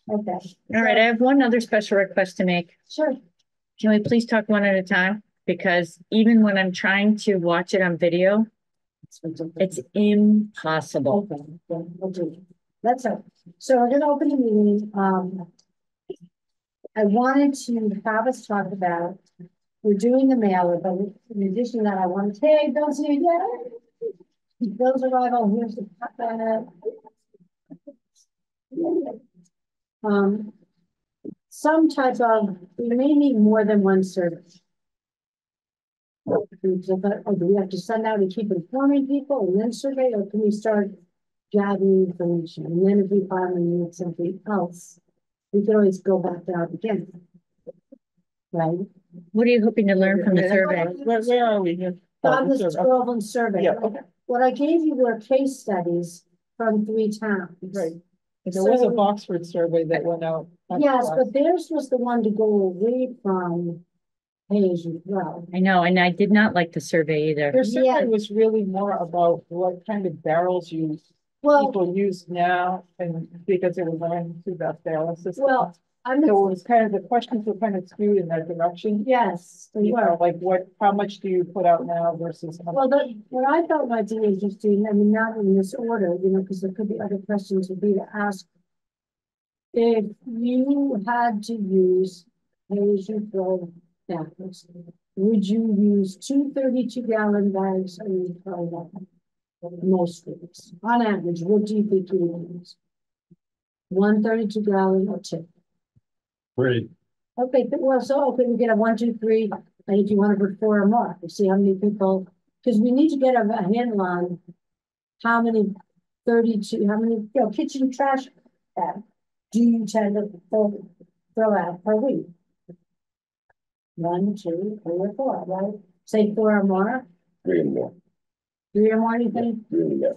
Okay. All right, I have one other special request to make. Sure. Can we please talk one at a time? Because even when I'm trying to watch it on video, it's impossible. Okay, yeah, we'll do it. That's it. So we're gonna open the meeting. I wanted to have us talk about, we're doing the mailer, but in addition to that, I wanted, hey, Bill's here, yeah. Bill's arrival, here's the. Some type of, we may need more than one service. Or do we have to send out and keep informing people and then survey, or can we start gathering information? And then if we finally need something else, we can always go back out again. Right? What are you hoping to learn from the survey? Where are we here? On this Groveland survey. Yeah, okay. What I gave you were case studies from 3 towns. Right. There was a Boxford survey that went out. Yes, but theirs was the one to go away from pay as you throw. I know, and I did not like the survey either. Their survey Yeah. was really more about what kind of barrels Well, people use now, and because it was on to that barrel system. well, I'm So it was kind of, the questions were kind of skewed in that direction. yes, they You were. know, like how much do you put out now versus how Well, much? what I thought might be interesting, I mean, not in this order, you know, because there could be other questions, would be to ask if you had to use pay-as-you-throw backers, would you use 2 32-gallon bags or you throw that? Most weeks, on average, what do you think you would use? 1 32-gallon or 2? Great. Okay, well, so okay, we get a 1, 2, 3, and if you want to put 4 or more, to see how many people, because we need to get a handle on how many 32, how many, you know, kitchen trash bags do you tend to throw out per week? 1, 2, 3, or 4, right? Say 4 or more. 3 and more. 3 or more, you think? Yeah.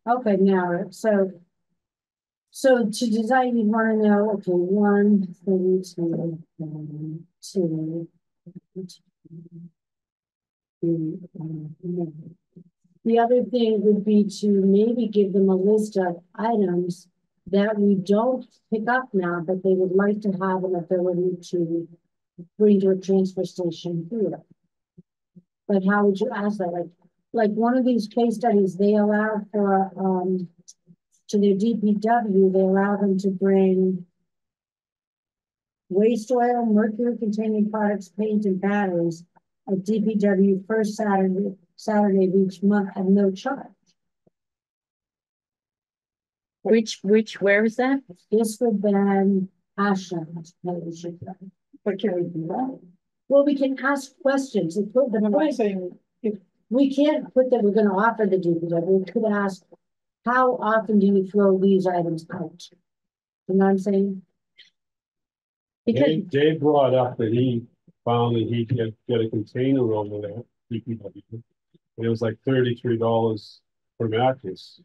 Okay, now, so to design, you want to know, okay, 1, 32, 2, 3, the other thing would be to maybe give them a list of items that we don't pick up now, but they would like to have an ability to bring to a transfer station here. But how would you ask that? Like one of these case studies, they allow for, to their DPW, they allow them to bring waste oil, mercury containing products, paint, and batteries at DPW first Saturday of each month at no charge. Where was that? This would then Ashland. But can we do that? Well, we can ask questions. I'm saying if We can't put that we're going to offer the DPW. We could ask, how often do you throw these items out? You know what I'm saying? Because Dave brought up that he found that he could get a container over there, DPW. And it was like $33 per mattress.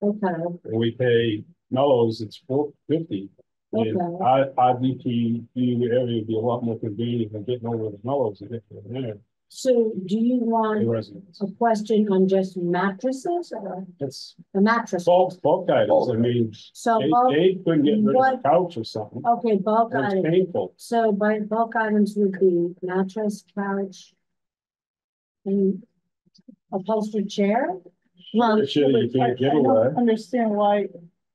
Okay. And we pay Mellows, it's $4.50. And Okay. our DPW area would be a lot more convenient than getting over the Mellows and getting there. So do you The want residents. a question on just mattresses or It's the mattress? bulk items. I mean, So bulk, Dave couldn't get rid of the couch or something. okay, bulk It's items. painful. So by bulk items would be mattress, couch, and upholstered chair. well, Shit, you can't give I away. don't understand why,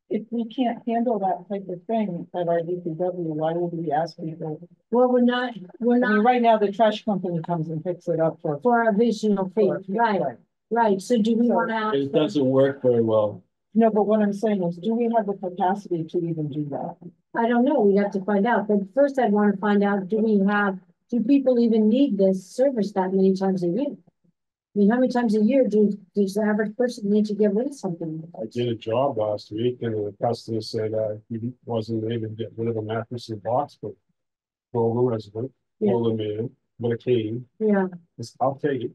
if we can't handle that type of thing at our DPW, why would we ask people? Well, we're not I mean, right now, the trash company comes and picks it up for. for a visual fee, right? Right. So do we So want to ask? It doesn't work very well. No, but what I'm saying is, do we have the capacity to even do that? I don't know. We have to find out. But first, I'd want to find out: do people even need this service that many times a year? I mean, how many times a year does the average person need to get rid of something? I did a job last week and the customer said he wasn't able to get rid of a mattress in box, but told the resident, told the man, with a cane, Yeah. I'll take it.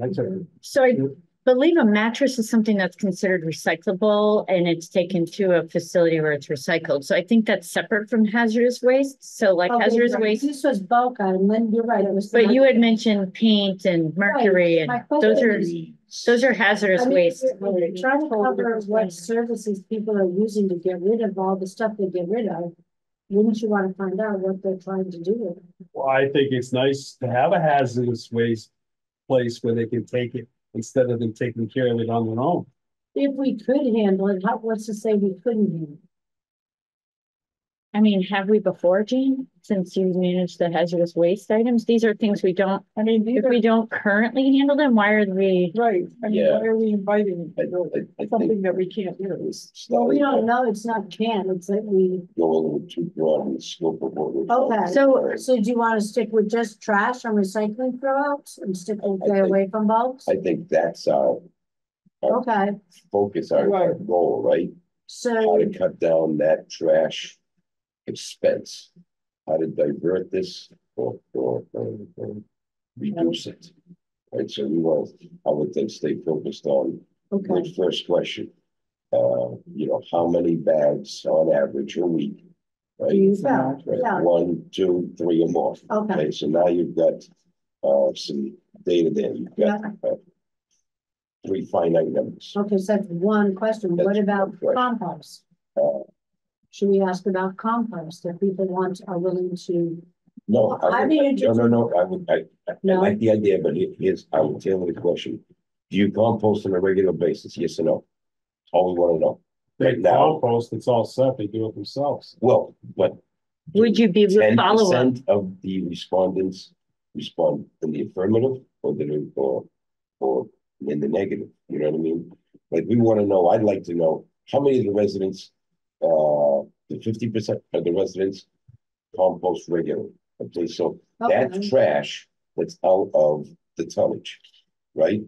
I took it. so I believe a mattress is something that's considered recyclable and it's taken to a facility where it's recycled. So I think that's separate from hazardous waste. So like Okay, hazardous right. waste, This was bulk item. Then you're right. It was. but you had mentioned paint and mercury My and those are, question Those are hazardous I mean, waste. we're trying to cover what services people are using to get rid of all the stuff they get rid of. Wouldn't you wanna find out what they're trying to do with it? Well, I think it's nice to have a hazardous waste place where they can take it instead of them taking care of it on their own. If we could handle it, what's to say we couldn't handle it? I mean, have we before, Jean, since you manage the hazardous waste items? These are things we don't, I mean, these if are, we don't currently handle them, why are we? right, I mean, Yeah. why are we inviting I think something that we can't use? Well, we don't know, it's not can, it's that we, go a little too broad in the scope of what we're. Okay. So- so do you wanna stick with just trash and recycling throughout and stay think- away from bulks? I think that's our Okay, focus, our goal, right? How so, to cut down that trash expense. How to divert this or reduce it. Right, so we want, I would then stay focused on okay, the first question. How many bags on average a week? do Right, you feel, right, yeah, 1, 2, 3 or more. okay, Okay, so now you've got some data there. You've got three finite numbers. okay, so that's one question, what That's about one question. compost? Uh, Should we ask about compost, if people are willing to, No, I mean, no, I No? like the idea, but here's, I would tailor the question. Do you compost on a regular basis? Yes or no? All we wanna know. They Right now. compost, it's all set, they do it themselves. Well, but. Would you be Ten follow up? percent of the respondents respond in the affirmative or in the negative, you know what I mean? Like, we wanna know, I'd like to know, how many of the residents, the 50% of the residents compost regularly. Okay, so that's okay, trash that's out of the tonnage, right?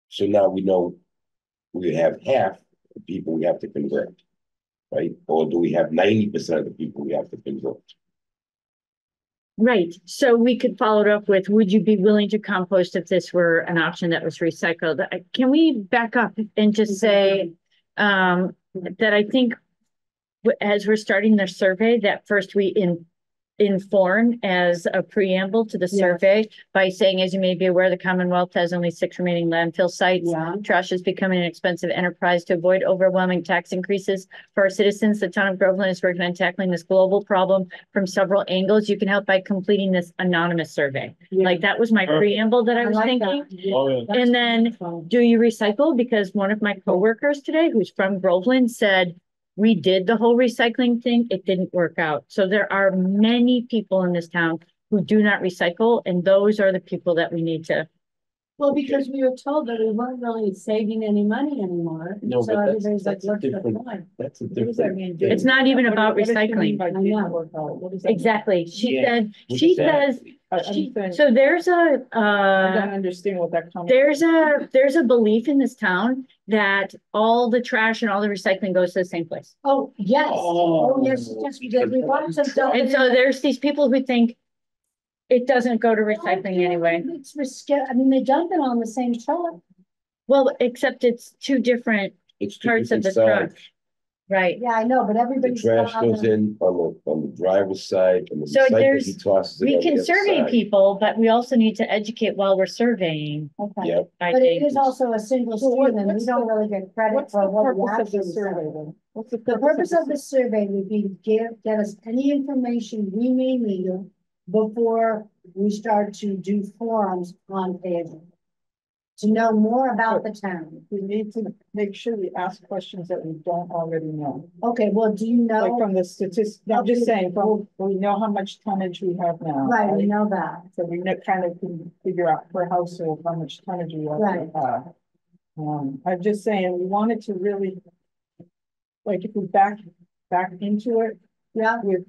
So now we know we have half the people we have to convert, right? Or do we have 90% of the people we have to convert? Right, so we could follow it up with, would you be willing to compost if this were an option that was recycled? Can we back up and just say, that I think as we're starting the survey, that first we inform as a preamble to the Yes. survey by saying, as you may be aware, the Commonwealth has only 6 remaining landfill sites. yeah, Trash is becoming an expensive enterprise. To avoid overwhelming tax increases for our citizens, the town of Groveland is working on tackling this global problem from several angles. You can help by completing this anonymous survey. yeah. Like, that was my Perfect. preamble that I was like thinking. that. Yeah, Oh, yeah. that's And then- wonderful. Do you recycle? Because one of my coworkers today, who's from Groveland, said, we did the whole recycling thing. It didn't work out. So there are many people in this town who do not recycle, and those are the people that we need to. Well, because we were told that we weren't really saving any money anymore, No, so but that's- everybody's like, that's a what's the different- point? That's a What does that different. mean? thing. It's not even about What does she mean recycling. by I didn't know. work out? What does that mean? Exactly. She Yeah. said, she says, I'm saying, so there's I don't a, understand what that comes. there's a belief in this town that all the trash and all the recycling goes to the same place. Oh, yes, Oh, yes, because we want some. And so there's these people who think it doesn't go to recycling anyway. It's risky, I mean, they dump it on the same truck. Well, except it's two different It's two parts of different the truck. sides. Right. Yeah, I know, but The everybody's. trash got goes other- in on the driver's side and the So recycle, there's- he tosses it We on the can other survey side. people, but we also need to educate while we're surveying, Okay, Yep, I but it think. is also a single So what- stream and we what's don't the- really get credit What's for the what we purpose of actually the survey say. then? What's the The purpose of the the survey would be to get us any information we may need before we start to do forums on paging. To know more about the town. We need to make sure we ask questions that we don't already know. Okay, well, do you Like know? from the statistics, I'm just saying, we know how much tonnage we have now. Right, we know that. So we kind of can figure out per household how much tonnage we Right. actually have. I'm just saying, we wanted to really. Like, if we back into it Yeah. with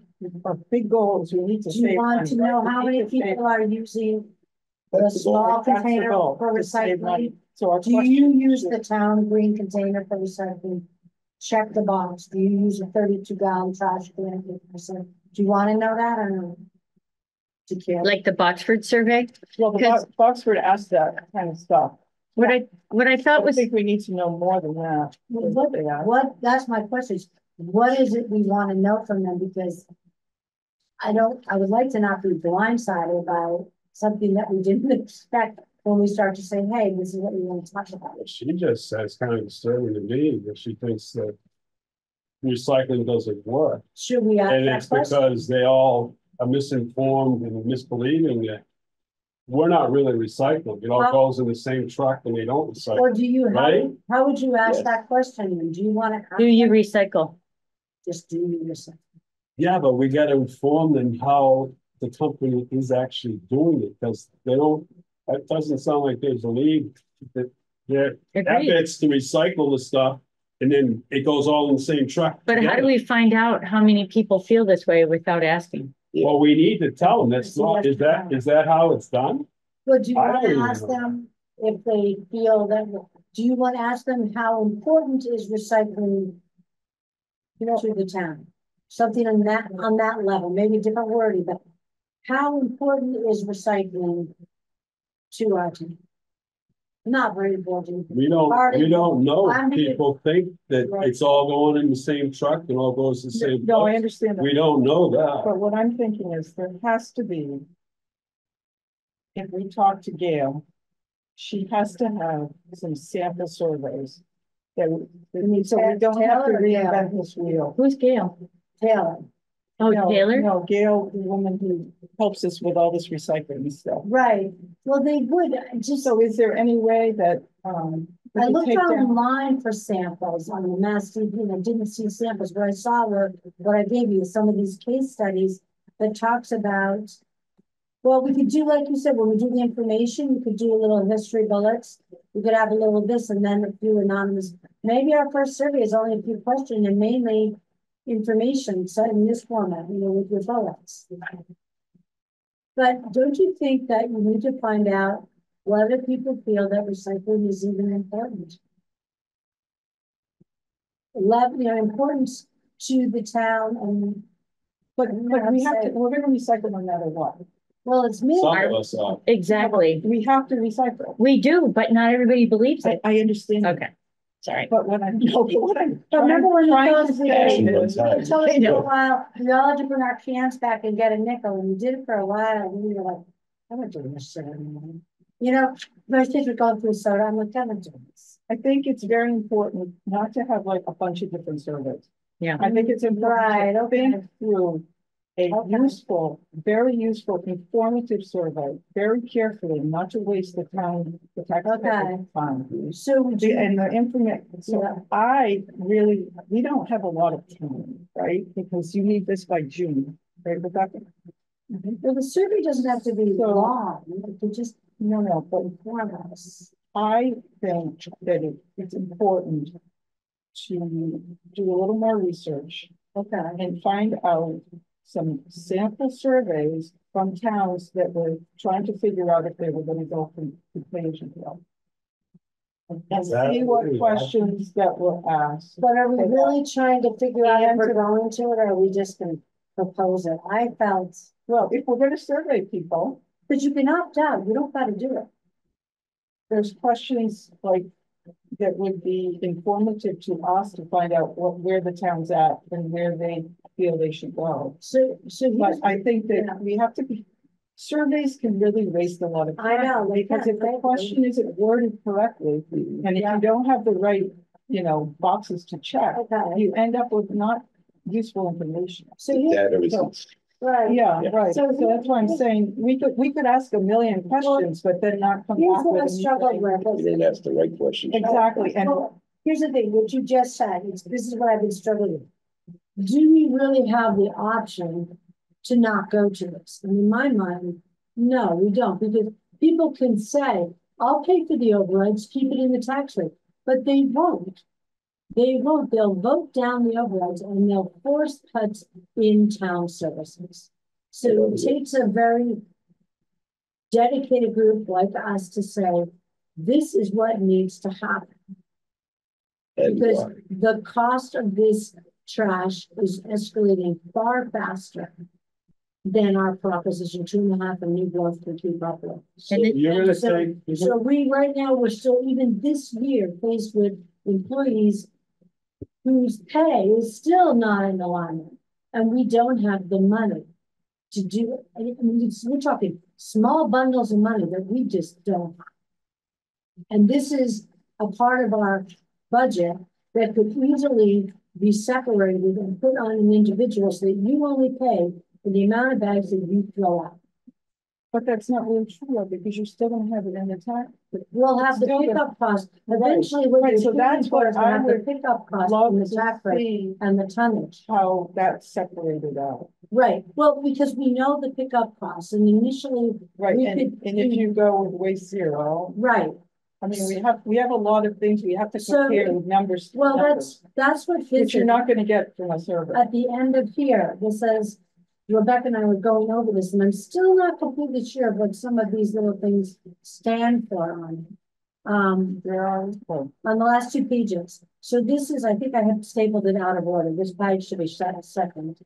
our big goals, we need to Do you save want money, to know right? how We many need to save- people are using the That's the goal. small That's the container goal, for to save money. recycling? So our Do you question, use the town green container for recycling? Check the box. Do you use a 32-gallon trash can? 50%? Do you want to know that or no? Do you care? Like the Boxford survey. well, the because- Boxford asked that kind of stuff. What I thought I was, think we need to know more than that. What, They asked. that's my question, is what is it we want to know from them, because I would like to not be blindsided by something that we didn't expect when we start to say, hey, this is what we want to talk about. She just says kind of disturbing to me that she thinks that recycling doesn't work. Should we ask And that it's question? because they all are misinformed and misbelieving that we're not really recycling. It all Well- goes in the same truck and they don't recycle. Or do you, Right? how would you ask Yes. that question? Do you want to? Do you recycle? Just do you yourself? Yeah, but we gotta inform them how the company is actually doing it, because they don't, that doesn't sound like they believe that their Agreed. efforts to recycle the stuff, and then it goes all in the same truck. But how do together. we find out how many people feel this way without asking? Well, we need to tell them, that's not, is that how it's done? But do you I want to don't ask know. them if they feel that, do you want to ask them how important is recycling to the town? Something on that level, maybe different wording, but how important is recycling to our town? Not very important. We don't know. I'm being- People think that Right. it's all going in the same truck and all goes to the same. No, I place. understand that. We don't know that. But what I'm thinking is there has to be. If we talk to Gail, she has to have some sample surveys. So we don't have to Taylor or Gail? reinvent this wheel. Who's Gail? Taylor, Oh, No, Taylor? No, Gail, the woman who helps us with all this recycling stuff. right, well, they would, just, So is there any way that, we I could looked take down? online for samples on the Mass DEP, and I didn't see samples, but I saw what I gave you, some of these case studies that talks about. Well, we could do, like you said, when we do the information, we could do a little history bullets. We could have a little of this and then a few anonymous. Maybe our first survey is only a few questions and mainly information, so in this format, with bullets. But don't you think that you need to find out whether people feel that recycling is even important? Importance to the town and. But we have to, we're gonna recycle no matter what. Well, it's me. Some of us are. Exactly. We have to recycle. We do, but not everybody believes I, it. I understand. Okay, sorry. But what I'm, no, but what I'm Remember when you trying told to us we say did One is, time. You told us for a while, we all had to bring our cans back and get a nickel, and we did it for a while, and we were like, I'm not doing this shit anymore. My kids were going through soda, I'm like, I'm not doing this. I think it's very important not to have like a bunch of different surveys. Yeah. I think it's Right, important to okay. think through a Okay. useful, very useful, informative survey, very carefully, not to waste the time, the taxpayer's Okay. time. So would you, And the information, so Yeah. we don't have a lot of time, right? Because you need this by June, right, Rebecca? well, the survey doesn't have to be So- long, it could just No, but inform us. I think that it's important to do a little more research Okay, and find out some sample surveys from towns that were trying to figure out if they were gonna go from page to bill. And see what questions that were asked. but are we really trying to figure out if And we're to- going to it, or are we just gonna propose it? I felt, Well, if we're gonna survey people, but you can opt out, you don't gotta do it. there's questions like that would be informative to us to find out where the town's at and where they feel they should go. So But here's, I think that we have to be, surveys can really waste a lot of time. I know, they Because can, if the they- question isn't worded correctly, and if Yeah. you don't have the right, boxes to check, okay, you end up with not useful information. so The here's, data is, right. Yeah, Yeah. right. So So that's why I'm saying, we could ask a million questions, but then not come Here's back what I with struggled anything. with. you didn't ask the right questions. Exactly, and Well, here's the thing, what you just said, this is what I've been struggling with. Do we really have the option to not go to this? And in my mind, no, we don't, because people can say, I'll pay for the overrides, keep it in the tax rate, but they won't. They won't, they'll vote down the overrides and they'll force cuts in town services. So it takes a very dedicated group like us to say, this is what needs to happen. And Because why? the cost of this trash is escalating far faster than our proposition 2.5 and new growth can keep up with. So And it- you're gonna So- say, So we, right now, we're still, even this year, faced with employees whose pay is still not in alignment, and we don't have the money to do it. I mean, we're talking small bundles of money that we just don't have. And this is a part of our budget that could easily be separated and put on an individual so that you only pay for the amount of bags that you throw out. But that's not really true, because you're still gonna have it in the tax. We'll have the Still the- pickup cost, Right, eventually what right, you're so shooting that's for what is to have I the would pickup cost Love and the to tax rate see and the tonnage. how that's separated out. Right, well, because we know the pickup costs and initially, Right, We and could- if you go with waste zero, right, I mean, we have a lot of things we have to So- compare with numbers. to well, numbers, that's what Which his, you're not gonna get from a survey. at the end of here, this says, Rebecca and I were going over this, and I'm still not completely sure of what some of these little things stand for on. There are, well, On the last two pages. So this is, I think I have stapled it out of order. This page should be set second.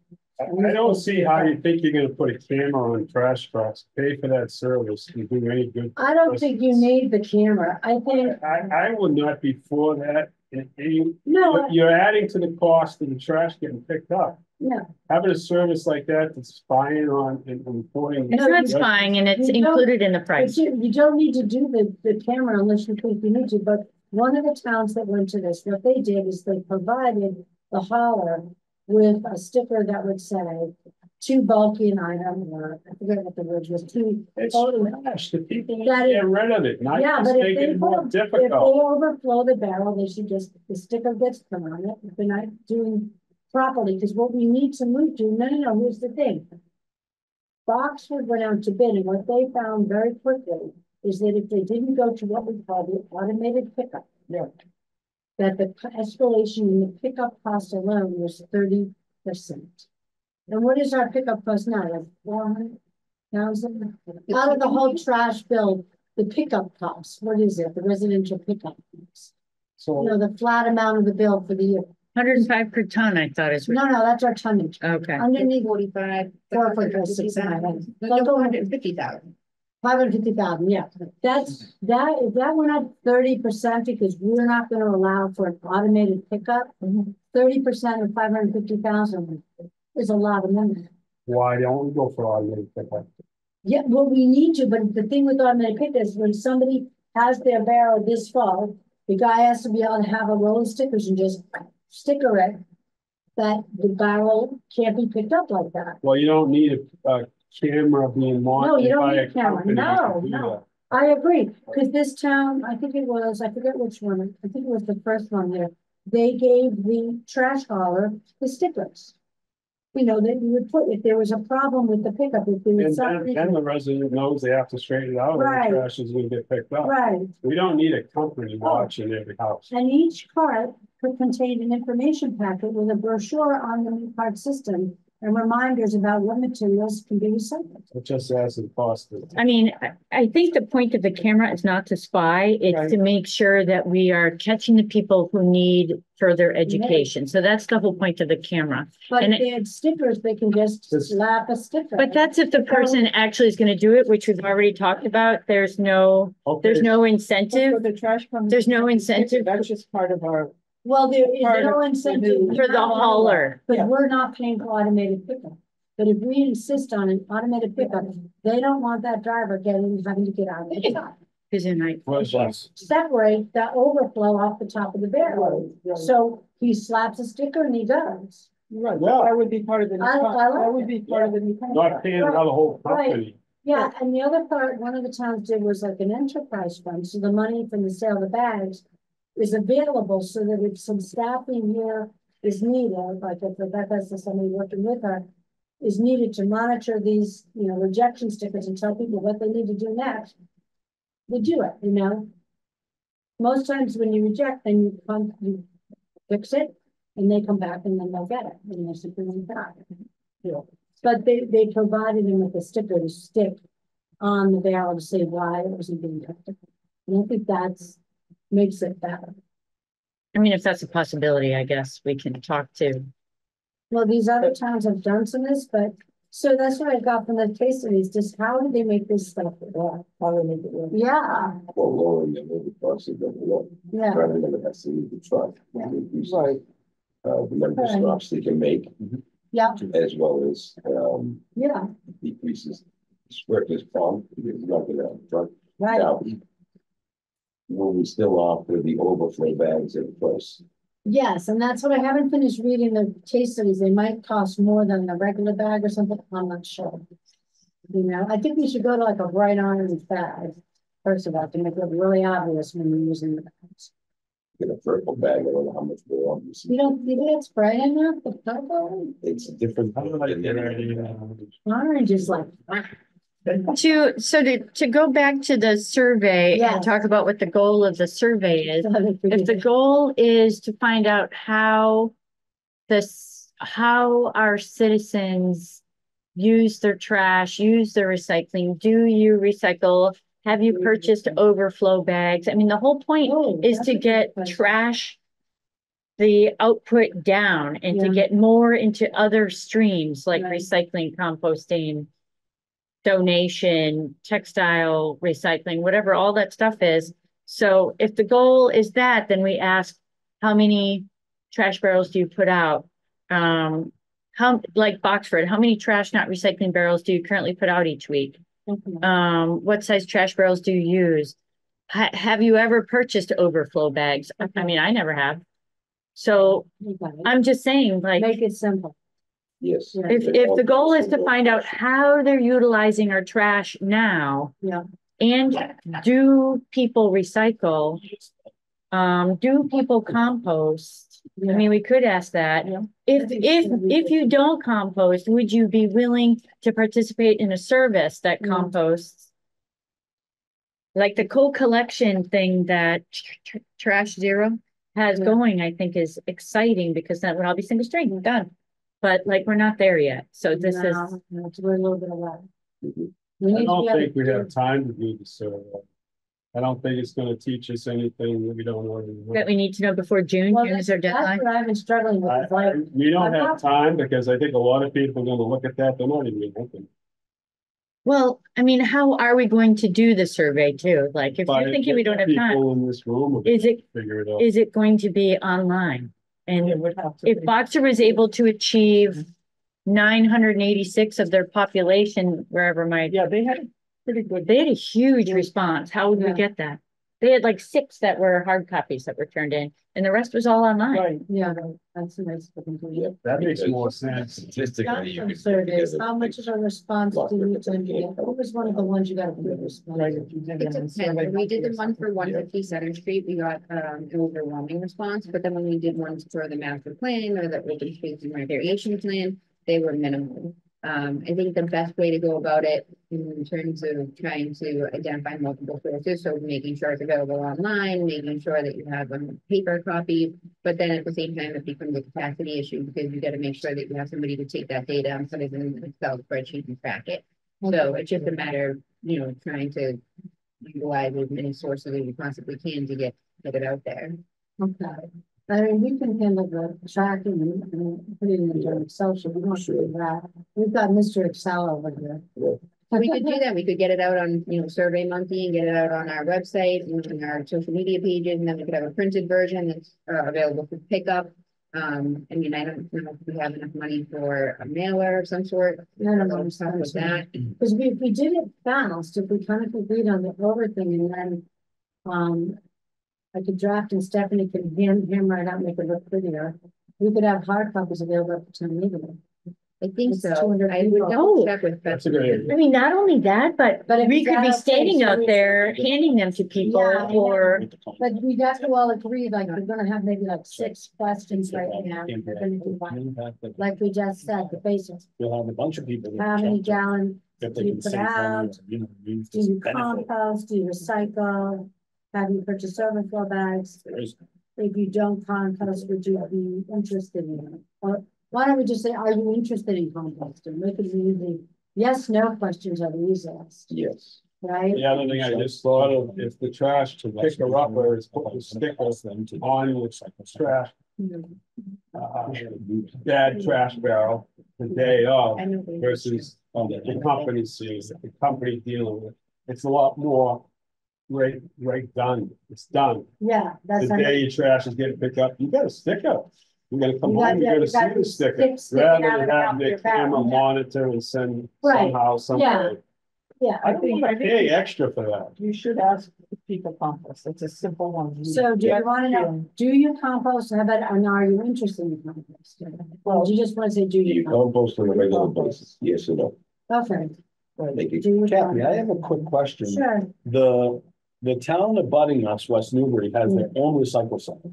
I don't see how you think you're gonna put a camera on trash trucks, pay for that service, and do any good. I don't think you need the camera. I think, I would not be for that, and no, you're adding to the cost of the trash getting picked up. no, Having a service like that that's spying on and reporting. It's No, not you- spying and it's you don't- included in the but price. you don't need to do the camera unless you think you need to, but one of the towns that went to this, what they did is they provided the hauler with a sticker that would say too bulky an item, or I forget what the word was, too. It's trash, the people need to That is- get rid of it, not Yeah, just but if make they, it more if they difficult. overflow the barrel, they should just, the sticker gets put on it, if they're not doing properly, because what we need to move to, no, here's the thing. Boxford went out to bid, and what they found very quickly is that if they didn't go to what we call the automated pickup. Yeah. That the escalation in the pickup cost alone was 30%. And what is our pickup cost now, like 400,000? Out of the whole trash bill, the pickup cost, what is it, the residential pickup? cost? So. You know, the flat amount of the bill for the year. 105 per ton, I thought is. No, that's our tonnage. Okay. Underneath 45. 446,000. No, 250,000. 550,000, yeah. That's, if that went up 30%, because we're not gonna allow for an automated pickup, 30% of 550,000 is a lot of money. Why don't we go for automated pickup? Yeah, well, we need to, but the thing with automated pickup is when somebody has their barrel this full, the guy has to be able to have a roll of stickers and just sticker it. That the barrel can't be picked up like that. Well, you don't need a camera being No, you monitored don't by need a a camera. company. to No, do no. that. I agree, because this town, I think it was, I forget which one, I think it was the first one there. They gave the trash hauler the stickers. You know, that you would put, if there was a problem with the pickup, if there was And something. then the resident knows they have to straighten it out, or Right. the trash is gonna get picked up. Right, We don't need a company watching every house. and each cart could contain an information packet with a brochure on the new cart system and reminders about what materials can be recycled. It just adds to the cost. I mean, I think the point of the camera is not to spy, it's Right. to make sure that we are catching the people who need further education. So that's the whole point of the camera. But And if they had stickers, they can just This- slap a sticker. But that's if the person actually is gonna do it, which we've already talked about. There's no Okay, no But for incentive the trash company. There's no incentive. That's just part of our, Well, there is part of no the incentive. new- for the hauler. Yeah. But we're not paying for automated pickup. But if we insist on an automated pickup, they don't want that driver having to get out of the car. Cause then I, Separate that overflow off the top of the barrel. So he slaps a sticker and he does. right, Yeah. that would be part of the, new I con- like that would that. be part of the new. not contract. paying another whole company. Yeah, and the other part, one of the towns did was like an enterprise fund, so the money from the sale of the bags is available so that if some staffing here is needed, like if Rebecca's or somebody working with her, is needed to monitor these, rejection stickers and tell people what they need to do next, we do it, Most times when you reject, then you fix it, and they come back and then they'll get it, and they're simply back. But they provided him with a sticker to stick on the barrel to say why it wasn't being picked up. And I think makes it better. I mean, if that's a possibility, I guess we can talk to. Well, these other towns have done some of this, but, so that's what I got from the case studies, just how do they make this stuff work? How they make it work. Yeah, Well, lowering the maybe cost of the law, yeah, driving them has to leave the truck. and increase, Right. The number of Right. stops they can make, yeah, as well as, yeah, decreases workers' comp, because it's not gonna have a truck. right. Now, will we still offer the overflow bags at first? Yes, and that's what I haven't finished reading the case studies. They might cost more than the regular bag or something. I'm not sure. You know, I think we should go to like a bright orange bag. First of all, to make it really obvious when you're using the bags. Get a purple bag, I don't know how much more obviously. You don't think it's bright enough, the purple? It's different. I don't like that idea. Orange is like, To go back to the survey Yes. and talk about what the goal of the survey is. If the goal is to find out how how our citizens use their trash, use their recycling, do you recycle? Have you purchased overflow bags? I mean, the whole point Oh, is that's to a good get question. trash, the output down and to Yeah. get more into other streams like Right. recycling, composting, donation, textile recycling, whatever all that stuff is. So if the goal is that, then we ask, how many trash barrels do you put out? Like Boxford, how many trash not recycling barrels do you currently put out each week? What size trash barrels do you use? Have you ever purchased overflow bags? I mean, I never have. So Okay. I'm just saying, like, Make it simple. Yes. Yeah. if the goal is to find out how they're utilizing our trash now. Yeah. And do people recycle? Do people compost? I mean, we could ask that. Yeah. If you don't compost, would you be willing to participate in a service that Yeah. composts? Like the co-collection thing that Trash Zero has Yeah. going, I think is exciting because that would all be single stream, done. But like, we're not there yet, so this is, No, we're a little bit away. Mhm. We I need to don't be able think we to- have time to do the survey. I don't think it's gonna teach us anything that we don't already know. that we need to know before June, Well, June is our that's deadline. what I've been struggling with, is like, We don't I'm have not- time because I think a lot of people are gonna look at that, they're not even looking. Well, I mean, how are we going to do the survey too? Like, if But you're thinking we don't have time, People in this room will is it, figure it out. is it going to be online? It And would have to if be. Boxer was able to achieve 986 of their population, wherever my, Yeah, they had a pretty good. they had a huge response. How would we Yeah. get that? They had like 6 that were hard copies that were turned in, and the rest was all online. Right, yeah, that's a nice looking thing. Yep. That makes Because more sense. Statistically, you Got could some put surveys, together how much of a response Lots do of you different tend to get? What was one of the ones you got a good response? right, if you did It it on survey. depends. When we did the one for Yeah. 150 Street, we got an overwhelming response, but then when we did ones for the master plan or the open space and recreation plan, they were minimal. I think the best way to go about it in terms of trying to identify multiple sources, so making sure it's available online, making sure that you have a paper copy. But then at the same time, it becomes a capacity issue because you gotta make sure that you have somebody to take that data and put it in an Excel spreadsheet and track it. So it's just a matter of, trying to utilize as many sources as you possibly can to get it out there. Okay, I mean, we can handle the tracking and putting it into Excel, so we don't do that. We've got Mr. Excel over here. We could do that. We could get it out on, Survey Monkey and get it out on our website and our social media pages, and then we could have a printed version that's available for pickup. I mean, I don't know if we have enough money for a mailer of some sort. No, no, no, I'll talk with that. Because if we did it fast, if we kind of agreed on the over thing and then, I could draft and Stephanie can handwrite out, make it look prettier. We could have hard copies available at the time meeting. I think It's so. 200 I would people. double check with. That's a Beth. good idea. I mean, not only that, but But if we it's could be out of standing place, out we- there, handing them to people, Yeah, I know. or, But we'd have to all agree, like, we're gonna have maybe like 6 questions right now. We're gonna do one. Like we just said, the basics, You'll have a bunch of people. that how many jump to gallons if do they you can put save money, out? use Do this you benefit. compost, do you recycle? Have you purchased overflow bags? There's- If you don't compost, would you be interested in it? Or why don't we just say, are you interested in composting? Make it easy. Yes, no questions are the easiest, Yes. right? The other thing I just thought of, if the trash picker upper is put the sticker on the trash, bad trash barrel the day of I know they- versus the company sees it, the company dealing with. It's a lot more right done. It's done. Yeah, The that's. day your trash is getting picked up, you got a sticker. You're gonna come You got home, you're the- gonna you got see the the sticker, stick sticking out rather of than the having top of the your barrel, camera yeah. monitor and send Right, somehow, some yeah. way. Yeah, I think Pay extra for that. you should ask people compost. It's a simple one. so do you wanna know, do you compost, how about, and are you interested in compost? Or Well, do you just wanna say, do Do you you? compost on a regular basis? Yes or no? Okay. Thank you. Do you Kathy, I have a quick question. Sure, The town abutting us, West Newbury, has their own recycle center.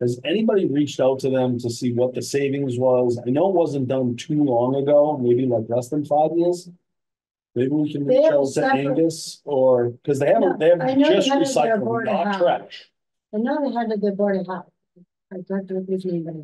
Has anybody reached out to them to see what the savings was? I know it wasn't done too long ago, maybe like less than 5 years. Maybe we can They reach have a out to separate- Angus or, because they have I know just they had their recycled, board of not health. trash. I know they had the board of health. I don't know his name, but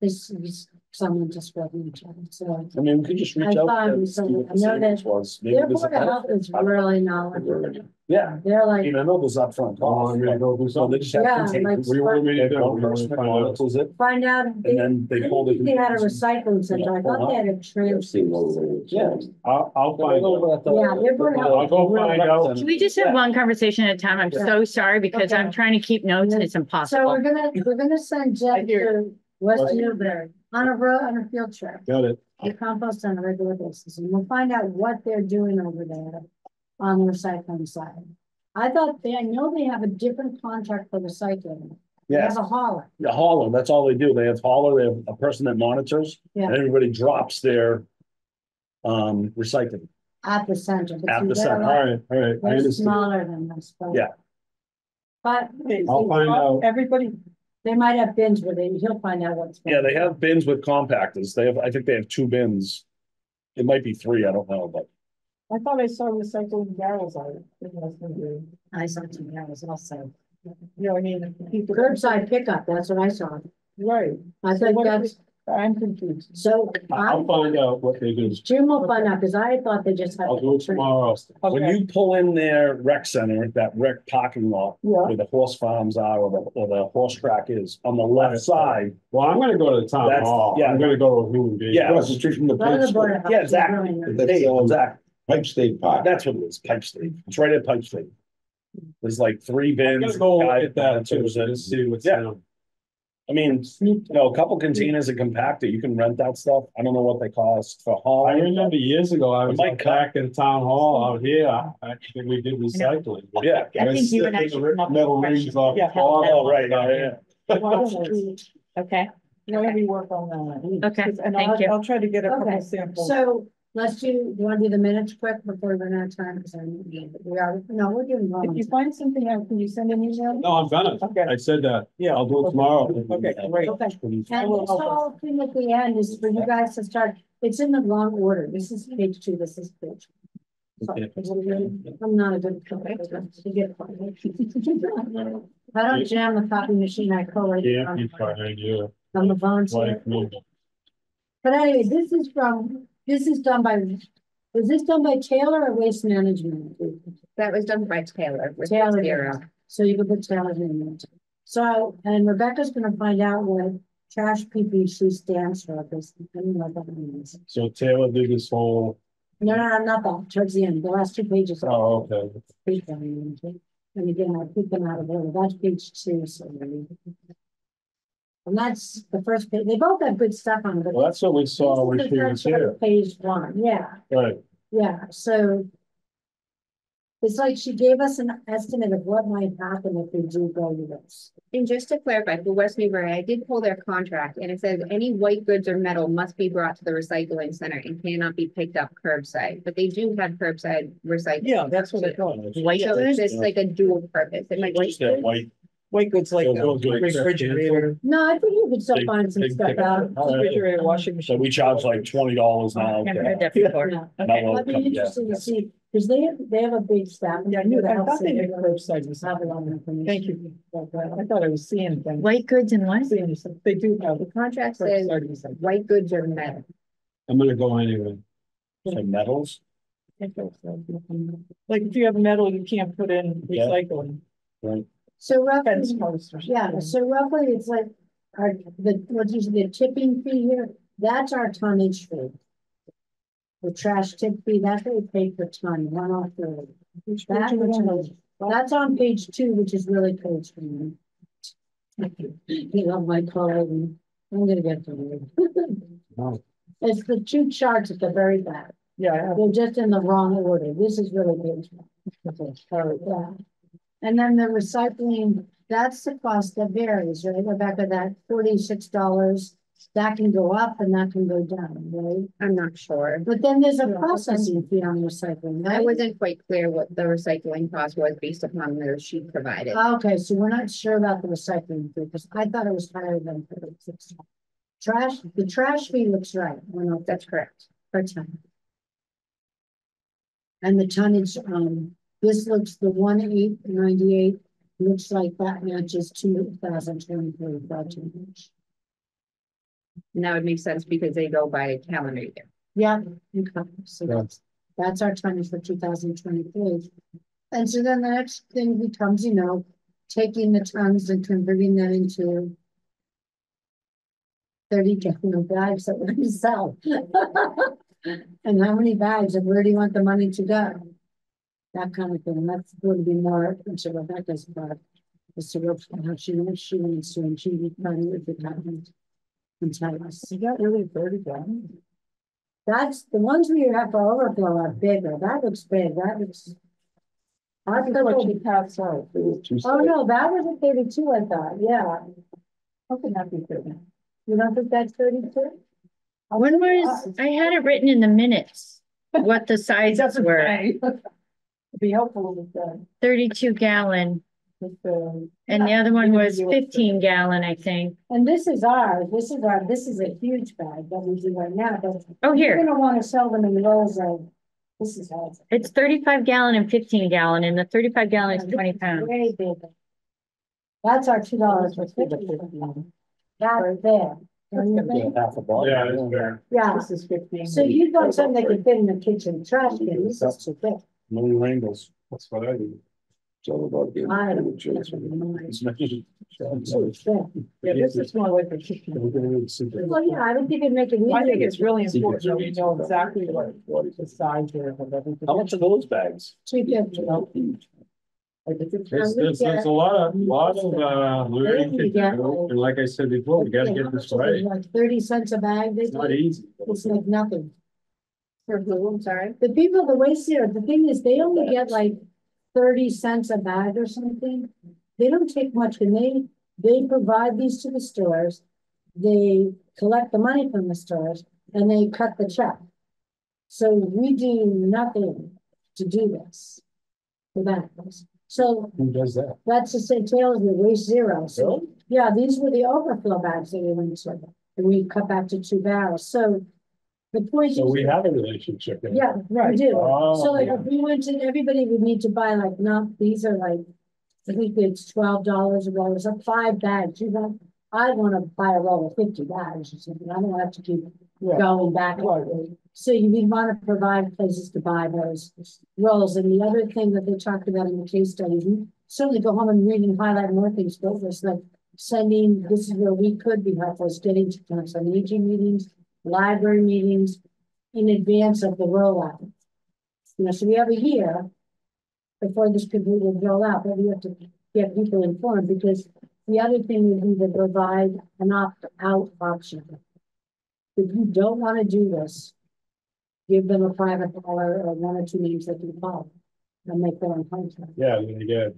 this is someone just wrote me, so. I mean, we could just I reach out. thought to them, we see saw- what I the know savings that was. Maybe Their there's board a of health is really knowledgeable. Yeah, They're I like, mean, I know there's upfront Oh, costs. I'm gonna go do So they something. just have Yeah, to take. like- We want me They to have do, one we want person to on find it, out. was it? find out. And then they pulled it. They had a recycling center. I thought they had a I've trans. seen those. areas. Yeah. I'll find out. Yeah, they're very I'll go find out. Can we just have one conversation at a time? I'm so sorry because I'm trying to keep notes and it's So impossible. we're gonna send Jeff I hear- to West Right. Newbury on a field trip. Got it. You compost on a regular basis, and we'll find out what they're doing over there on the recycling side. I know they have a different contract for recycling. They Yes, have a hauler. the hauler, that's all they do. They have hauler, they have a person that monitors. Yeah. And everybody drops their recycling. At the center. but At see, the they're center. like- All right, I They're understand. smaller than us, but. Yeah. But I'll find out. Everybody, they might have bins with it, he'll find out what's. Yeah, they have bins with compactors. I think they have 2 bins. It might be 3, I don't know, but I thought I saw recycling barrels on it. It must have been- I saw two barrels also. You know, I mean, people. Curbside pickup, that's what I saw. Right, I So think what are that's, I'm confused. so I'll find out what they do. Jim will find out, cause I thought they just had. I'll do it tomorrow. when Okay, you pull in their rec center, that rec parking lot yeah, where the horse farms are or the horse track is, on the left side. Well, I'm gonna go to the town That's- hall. yeah. I'm gonna go to a human being. Yeah. Across the street from the One of pipe the board state, of health Yeah, is exactly. doing it. That's, There you go, exactly. Pipe State Park. That's what it is, Pipe State. It's right at Pipe State. There's like 3 I'm bins. gonna go guy look at that too, monitors it. and see what's Yeah. down. I mean, a couple containers of compactor, you can rent that stuff. I don't know what they cost for I hauling. remember years ago, I was Might out cut. back in town hall out here, I think we did recycling. Yeah. I think you and I Take should the come up with metal a rings off. Yeah. the car. Oh, right, yeah. why don't we, Okay, why don't we work on that? okay, And thank you. I'll try to get a Okay, couple samples. So let's do, you wanna do the minutes quick before we run out of time, cause we're doing. If you find something out, can you send an email? No, I'm gonna, Okay. I said that, yeah, I'll do it tomorrow. Okay, great. Okay. I And will this help us. whole thing at the end is for you guys to start, it's in the wrong order, this is page 2, this is page. Okay. I'm not a good. I don't jam the copy machine, I collate. Yeah, you find you, I'm a volunteer. wife, me. But anyway, this is done by, was this done by Taylor or Waste Management? That was done by Taylor with Taylor. zero. So you can put Taylor's name in it. So, and Rebecca's gonna find out what trash PPC stands for, because I don't know what that means. So Taylor did this whole, No, not that, towards the end, the last 2 pages. oh, okay. And again, I put them out of order, that's page 2, so. And that's the first page, they both have good stuff on it, but. Well, that's what we saw when this is she the was first one, here, Page 1, yeah, right, yeah, so. It's like she gave us an estimate of what might happen if we do go to this. And just to clarify, for West Newbury, I did pull their contract and it says any white goods or metal must be brought to the recycling center and cannot be picked up curbside, but they do have curbside recycling. Yeah, that's what I thought. White So goods? it's just like a dual purpose. It might Just that white. White goods like So those are refrigerator, No, I think you could still Big- find some big stuff ticket. out. All right. refrigerator, washing So machine. we charge like $20 now. Never to- heard that before. Yeah. that will It'd be come- yeah. interesting to see, because they have a big staff. Yeah, I knew, I thought they did curbside. Have a lot of information. Thank you. I thought I was seeing things. White goods and what? Seeing some- They do have. The contract says curbside recycling. white goods or metal. I'm gonna go anyway. So metals, Like if you have metal, you can't put in Yeah. recycling. right? So Fence roughly, posts or yeah, something. so roughly it's like, what's usually the tipping fee here, that's our tonnage fee. The trash tip fee, that's what we pay per ton, 103. That's on page 2, which is really page 1. You love my coloring. I'm gonna get to it. No. It's the 2 charts at the very back. Yeah, They're just in the wrong order. This is really good. Yeah. And then the recycling, that's the cost that varies, right? Rebecca, that $46, that can go up and that can go down, right? I'm not sure. But then there's a processing fee on recycling, I right? wasn't quite clear what the recycling cost was based upon the sheet provided. Okay, so we're not sure about the recycling fee, because I thought it was higher than 36. Trash, the trash fee looks right, That's correct. per ton. And the tonnage, this looks, the 1,898, looks like that matches 2023 budget. And that would make sense because they go by calendar year. Yeah, okay, so that's our tonnage for 2023. And so then the next thing becomes, you know, taking the tons and converting them into 30 gallon bags that we're gonna sell. And how many bags and where do you want the money to go? That kind of thing. That's going to be more into Rebecca's part. As to how she wants to, and she would probably if it happened. And tell us. you got really 30 gallons. That's the ones where you have to overflow are bigger. That looks big. That looks. That's what she passed out. Oh, no, that was a 32, I thought. Yeah. How can that be 30? You don't think that's 32? When was, I had it written in the minutes, what the sizes were, It'd be helpful with the, 32 gallon, with the. and the other one was 15 gallon, I think. And this is ours. This is a huge bag that we do right now, but Oh, you're here, gonna want to sell them in rolls of, this is ours. it's 35 gallon and 15 gallon, and the 35 gallon is 20 pounds. Way bigger. That's our $2 for 50. That right there. Don't you think? Half a bottle. Yeah, it's fair. Yeah, This is 15. so you've got something that can fit in the kitchen trash can. This is too big. Many rainbows. That's what I do. It's all about getting. I don't the choice. Too big. Yeah, this is more like a 15. Well, yeah, I don't think it'd make it I think easier. it's really important that we know exactly what the size is of everything. How much are those bags? 250. Like, if it's- There's a lot of learning to do, and like I said before, we gotta get this right. Like 30 cents a bag, they It's not take. easy. It's like nothing. For who, I'm sorry? The people, the waste here, the thing is, they only get like 30 cents a bag or something. They don't take much, and they provide these to the stores. They collect the money from the stores and they cut the check. So we do nothing to do this for that. So Who does that? that's the St. Taylor's, the Waste Zero. So, Really? yeah, these were the overflow bags that we went to, and we cut back to 2 barrels. So the point is. So we have a relationship. there. Yeah, we do. Oh, So like yeah. if we went to, everybody would need to buy like, no, these are like, I think it's $12 a roll, it's like 5 bags, you know. I wanna buy a roll of 50 bags or something, I don't have to keep Yeah. going back. Right. So you would wanna provide places to buy those rolls, and the other thing that they talked about in the case study, we certainly go home and read and highlight more things, but was like sending, this is where we could be helpful, is getting to council on aging meetings, library meetings, in advance of the rollout. You know, so we have a year before this could really roll out, but we have to get people informed, because the other thing would be to provide an opt-out option. If you don't want to do this, give them a private caller or 1 or 2 names they can call and make their own contact. Yeah, then you get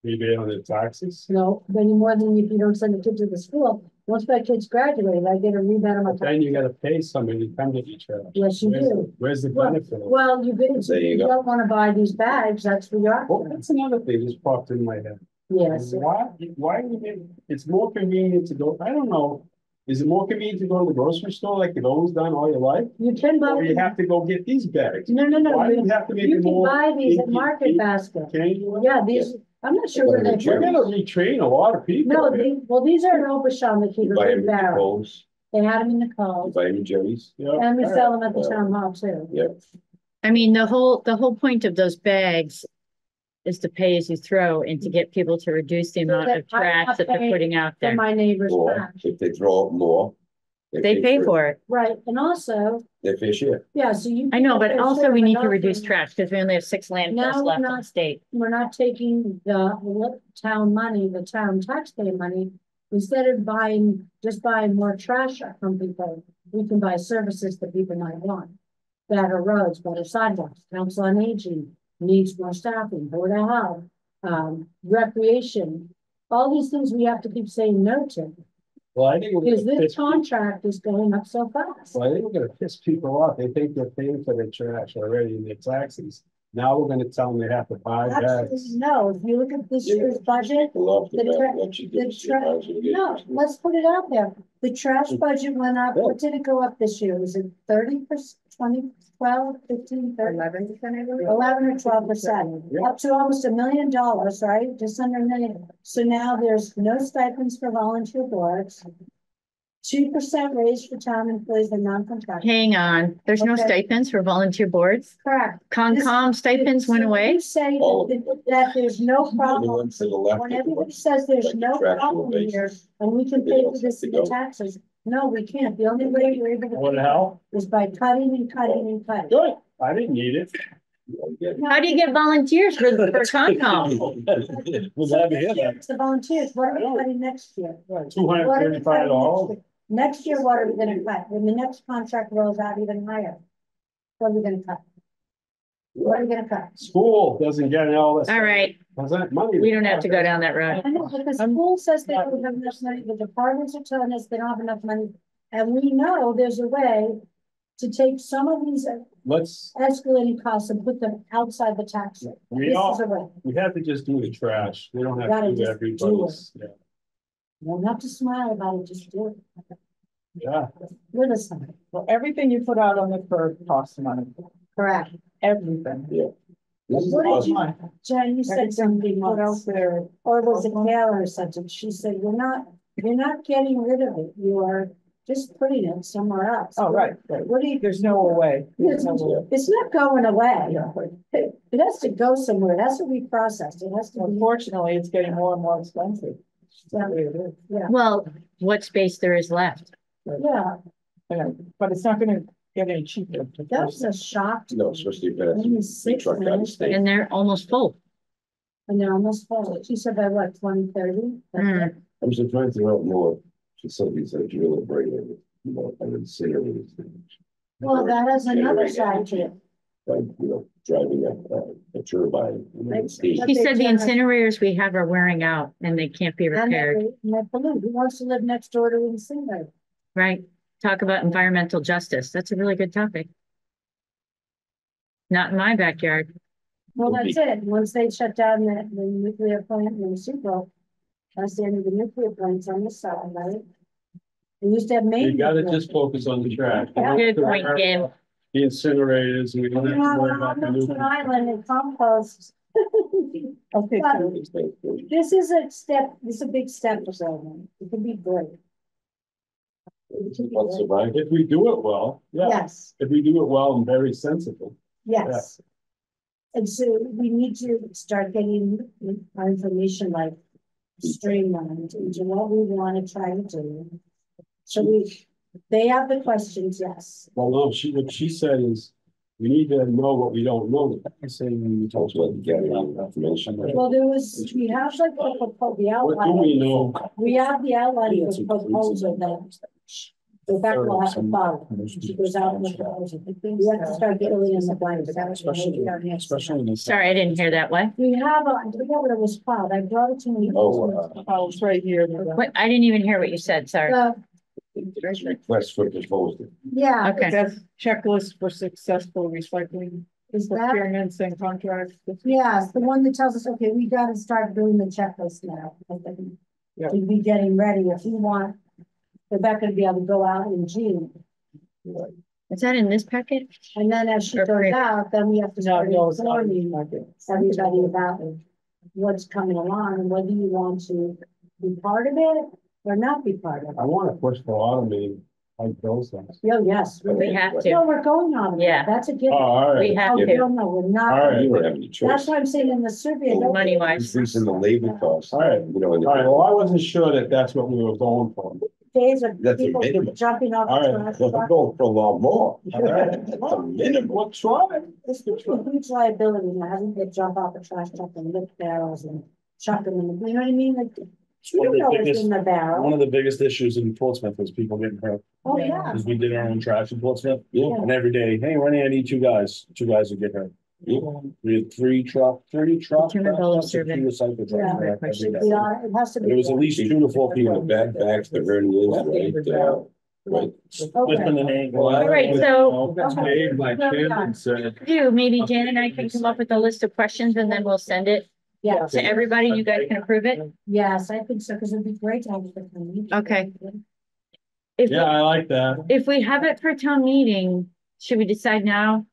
rebate on the taxes. No, any more than if you don't send a kid to the school. Once my kids graduate, I get a rebate on my. But then you gotta pay somebody to come to each other. Yes, you do. Where's the Well, benefit? Well, you didn't, There you you go. don't want to buy these bags, that's for your. Well, that's another thing just popped in my head. Yes, Why do you, it's more convenient to go, I don't know. Is it more convenient to go to the grocery store like you've always done all your life? you can buy. Or you have to go get these bags? No, Why do you you have to make you it can more? buy these at in- Market in- Basket. Can you? Yeah, these, I'm not sure where they. We're We're gonna retrain a lot of people. No, man. well, these are an Obashan that keep You a buy big them in barrel. Kohl's, They had them in the you calls, buy them in Jerry's. Yeah, and we all sell right. them at the town hall too. Yep. I mean, the whole point of those bags is to pay as you throw and to get people to reduce the amount of that I'm trash not that they're paying putting out For there. my neighbor's Or trash. if they throw out more. They pay for it. Right, and also, Their fair share. yeah, so you. I know, but there's also sort we of need an to reduce offering. trash because we only have 6 Now landfills we're left in the not- state. We're not taking the town money, the town taxpayer money. Instead of just buying more trash from people, we can buy services that people might want. better roads, better sidewalks, council on aging needs more staffing, board of health, recreation. All these things we have to keep saying no to, Well, I think we're because gonna this piss, contract is going up so fast. well, I think we're gonna piss people off. They think they're paying for their trash already in their taxes. Now we're gonna tell them they have to buy bags. Absolutely no, if you look at this year's budget, Pull off the The back, tra- let you get the it, tra- might as well get it. no, let's put it out there. The trash budget went up, what did it go up this year? Was it 30%, 20, 12, 15, 30? 11%, I believe. 11 or 12%, Yeah. up to almost $1 million, right? Just under $1 million. So now there's no stipends for volunteer boards. 2% raise for town employees and non-contractual. Hang on, there's no Okay. stipends for volunteer boards? Correct. Concom stipends went So away? You say All of that, it. that there's no And the problem. one to the left. When of the everybody one, says there's like no contractual problem here, basis. and we can They pay don't for this have in to the go. taxes, no, we can't. The only way we're able to. What the pay hell? Is by cutting and cutting and cutting. Good, I didn't need it. You don't get it. How do you get volunteers for Concom? Was So that this here year then? it's the volunteers, what are we cutting next year? $235. What are we cutting next year, what are we gonna cut? When the next contract rolls out even higher? What are we gonna cut? What are we gonna cut? School doesn't get all this. All right, Doesn't money. we don't have to go down that road. I know, but the school says they don't have enough money, the departments are telling us they don't have enough money. And we know there's a way to take some of these Let's, escalating costs and put them outside the tax rate. we This all, is a way. we have to just do the trash. We don't have Gotta to do just do everybody's. Yeah. You don't have to smile about it, just do it. Yeah, With us, on it. Well, everything you put out on the curb costs money, Correct. everything. This is What did awesome. you, Jen, you said something Put out once, there, or was it Taylor or something? She said, you're not getting rid of it. You are just putting it somewhere else. oh, right, right. What do you, There's no way. There's no way. it's not going away. It has to go somewhere. It has to be processed. It has to be, Unfortunately, it's getting more and more expensive. Yeah. Yeah, Well, what space there is left? yeah, but it's not gonna get any cheaper. that was a shock. to No, me. especially if that's Only a six truck out of minutes, state. And they're almost full. And they're almost full. She said by what, 2030? Mm. I'm just trying to out more facilities that drill and bring in, you know, and incinerate. Well, that has another Generate side to it. energy by, you know, driving a turbine. and then Right. steam. She said the incinerators we have are wearing out and they can't be And repaired, they pollute. Who wants to live next door to an incinerator? right? Talk about environmental justice. That's a really good topic. Not in my backyard. Well, Would that's it. Once they shut down the nuclear plant in Seabrook, that's the end of the nuclear plants on this side, right? We used to have main. you gotta nuclear. just focus on the trash. Good point, Jim. The incinerators, we don't You have to know, worry on about the Milton new. Island and compost. Okay, But so this is a step, this is a big step for someone. It could be great. Let's survive. If we do it well, yeah, Yes, if we do it well and very sensible. yes. And so we need to start getting our information like streamlined into what we want to try to do. So they have the questions, yes. Well, no, what she said is, we need to know what we don't know. I'm saying when you talk Also, like, getting information. Well, we have like the what do we outline, know? we have the outline of the proposal that. Rebecca will have to follow. She goes out and we have to start filling in the blanks. Especially in this. Sorry, I didn't hear that. What? We have, I forget what it was called. I brought it to me. Oh, it's right here. What? I didn't even hear what you said. Sorry. request for proposal. Yeah, Okay. That's checklist for successful recycling is that, procurements and contracts. yeah, it's the one that tells us, okay, we gotta start doing the checklist now. Yeah. To be getting ready if you want Rebecca to be able to go out in June. Is that in this packet? And then as she Or goes pre- out, then we have to No, start no, it's not. informing everybody about what's coming along and whether you want to be part of it or not be part of I it. wanna push for automated, like those things. Oh, yes. We have No, to. we're going on. Yeah. That's a Oh, given. all We right. have Oh, to, no, no, we're not. All right. You don't have any choice. That's why I'm saying in the survey. don't- money wise. Increasing the labor costs. All right. You know, and All right, well, I wasn't sure that that's what we were going for. Days of That's a people minimum. jumping off. All the right. trash we're truck. going for a lot more. All right. That's a minimum. Well, try. It's a huge liability, and having to jump off a trash truck and lift barrels and chuck them in, you know what I mean? Like, You one of know the what's biggest, in the one barrel. of the biggest issues in Portsmouth was people getting hurt. Oh, yeah. Because we did our own trash in Portsmouth. Yeah. And every day, hey, Rennie, I need two guys would get hurt. Yeah. We had three trucks. Do you remember all the Two survey? recycle Yeah. trucks. every day. Yeah, it has to be. It was at least 2 to 4 You know, people. back to hernias, right, Within the name. Well, All right, so- That's made my chairman said. Do, maybe Jan and I can come up with a list of questions and then we'll send it Yeah, to everybody. You guys can approve it. yes, I think so, because it'd be great to have it. for me. Okay. If, Yeah, I like that. if we have it for town meeting, should we decide now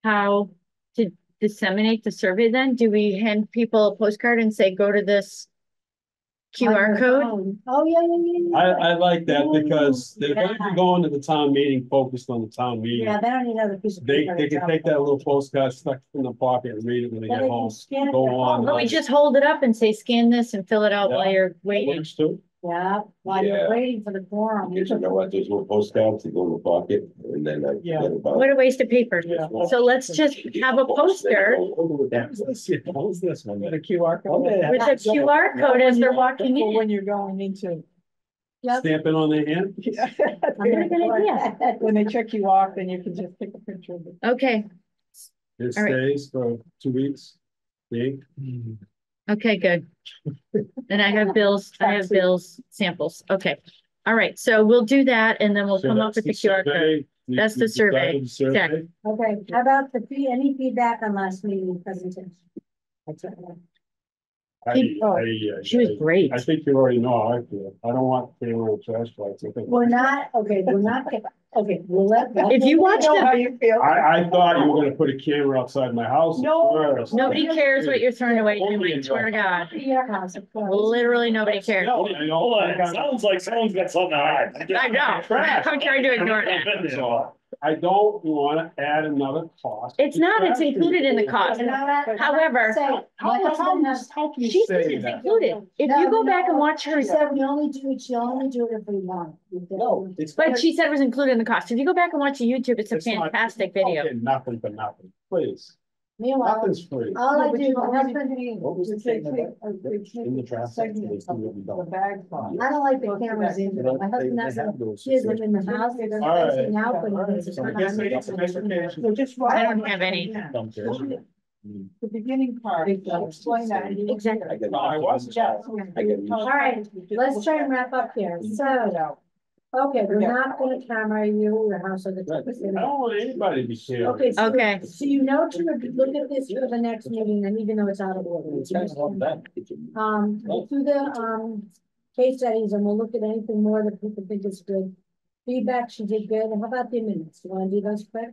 how to disseminate the survey then? Do we hand people a postcard and say, go to this QR code? Oh, yeah, yeah, yeah. I like that because they're going to be going to the town meeting, focused on the town meeting. Yeah, they don't need another piece of They paper. can take that little postcard, stuck in the pocket and read it when they Then get they can home. scan it Go at on. home. Let me just hold it up and say, scan this and fill it out while you're waiting. Works too. Yeah, while you're Yeah. waiting for the quorum. Because you know what, those little postcards, they go in the pocket, and then I Yeah. forget about What it. a waste of paper. Yeah. So let's just have a poster What was this one? With a QR code. with a QR code as they're walking For in. when you're going into. Yep. Stamp it on their hand. What a good idea. When they check you off, then you can just take a picture of it. Okay, It All right. stays for 2 weeks. See? okay, good. And I have Bill's samples. Okay. All right, so we'll do that and then we'll So come up that's with the QR code. survey. That's the survey. Decided Exactly. Okay, how about any feedback on last meeting presentation? She was great. I think you already know how I feel. I don't want camera and trash lights. I think. We're not, okay, we'll let. If you watch Know the, how you feel. I thought you were gonna put a camera outside my house. No. first. nobody cares what you're throwing away, I swear to God. Your house, of course. Literally, nobody cares. No, I know. Hold on, it sounds like someone's got something to hide. I know. I'm trying to ignore that. So, I don't wanna add another cost. It's not, it's included in the cost. You know that? However, Say, my husband has. How can you She says say it's that? included. If you go back and watch her, She said we only do it, she only do it if we want. No, it's. but she said it was included in the cost. If you go back and watch the YouTube, it's a It's not- fantastic video. Okay, nothing for nothing, please. Meanwhile, Nothing's free. all I No, but do, you my don't husband, What was the They thing take about- they take in the a traffic, segment they of see what we the don't. bag part. I don't like the cameras in, there. my husband has them, he has them in the house, they're All facing right. out, but he needs to So I turn guess on. I need some education. So just. I don't have any. Don't care. The beginning part, explain that. Exactly. I got- No, I wasn't. I got- All right, let's try and wrap up here, so, okay, we're not gonna camera you, your house or the. I don't want anybody to be here. Okay, so, Okay. so you know to look at this for the next meeting, and even though it's out of order. It's kind of like that. We'll do the, case studies, and we'll look at anything more that people think is good. Feedback, she did good, and how about the minutes, you wanna do those quick?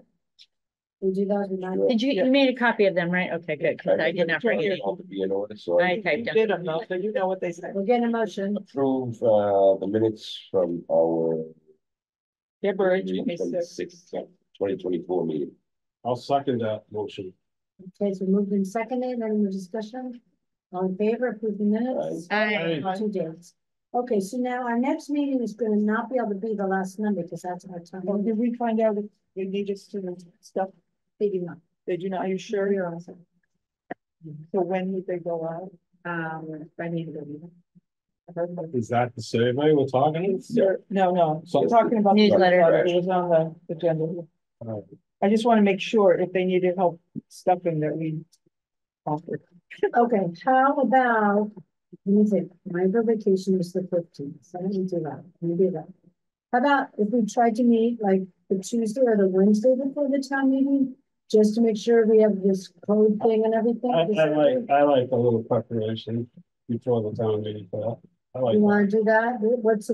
We do those, remind. Did you made a copy of them, right? Okay, good, because I did not bring it. All to be in order, so I I typed You them. did them though, so you know what they said. We're getting a motion, approve, the minutes from our. February From 26th. 2024 meeting. I'll second that motion. okay, so moved and seconded, any more discussion? All in favor, approve the minutes? Aye. 2 days. Okay, so now our next meeting is gonna not be able to be the last Monday, because that's our time. Well, did we find out if they need us to stuff? They do not. Did you know, are you sure? You're awesome. So when would they go out? I need to go. Is that the survey we're talking? No, So- I'm talking about. the Newsletter. It was on the agenda. Alright. I just want to make sure if they needed help stuffing that we offered. Okay, how about, let me see, my vacation is the 15th, so let me do that, let me do that. How about if we try to meet like the Tuesday or the Wednesday before the town meeting, just to make sure we have this code thing and everything? I like a little preparation before the town meeting for that. I like You that. wanna do that? What's,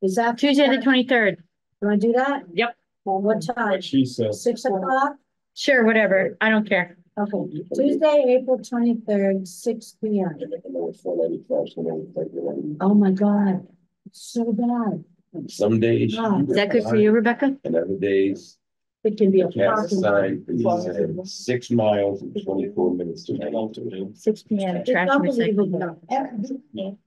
is that? Tuesday, the 23rd. You wanna do that? Yep. Well, what time? What she said. 6 o'clock? Sure, whatever. I don't care. Okay, Tuesday, April 23rd, 6 P M. Oh my God, it's so bad. Some days. Wow. Is that good for you, Rebecca? And other days, It can be a cast a parking lot. sign, and he said 6 miles and 24 minutes to my house. 6 PM, It's trash and unbelievable. recycling.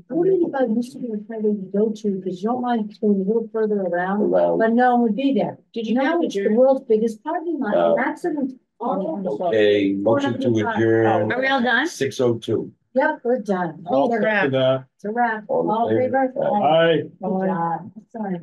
45 used to be a place to go to, because you don't mind going a little further around, Around, but no one would be there. Did you Now get it's the adjourned? world's biggest parking lot, No. accidents all over. okay, motion to adjourn. Are we all done? 6:02. Yep, we're done. I'll It's a second wrap. that. It's a wrap. All in All in favor? favor? Aye. Aye. Good job. Sorry.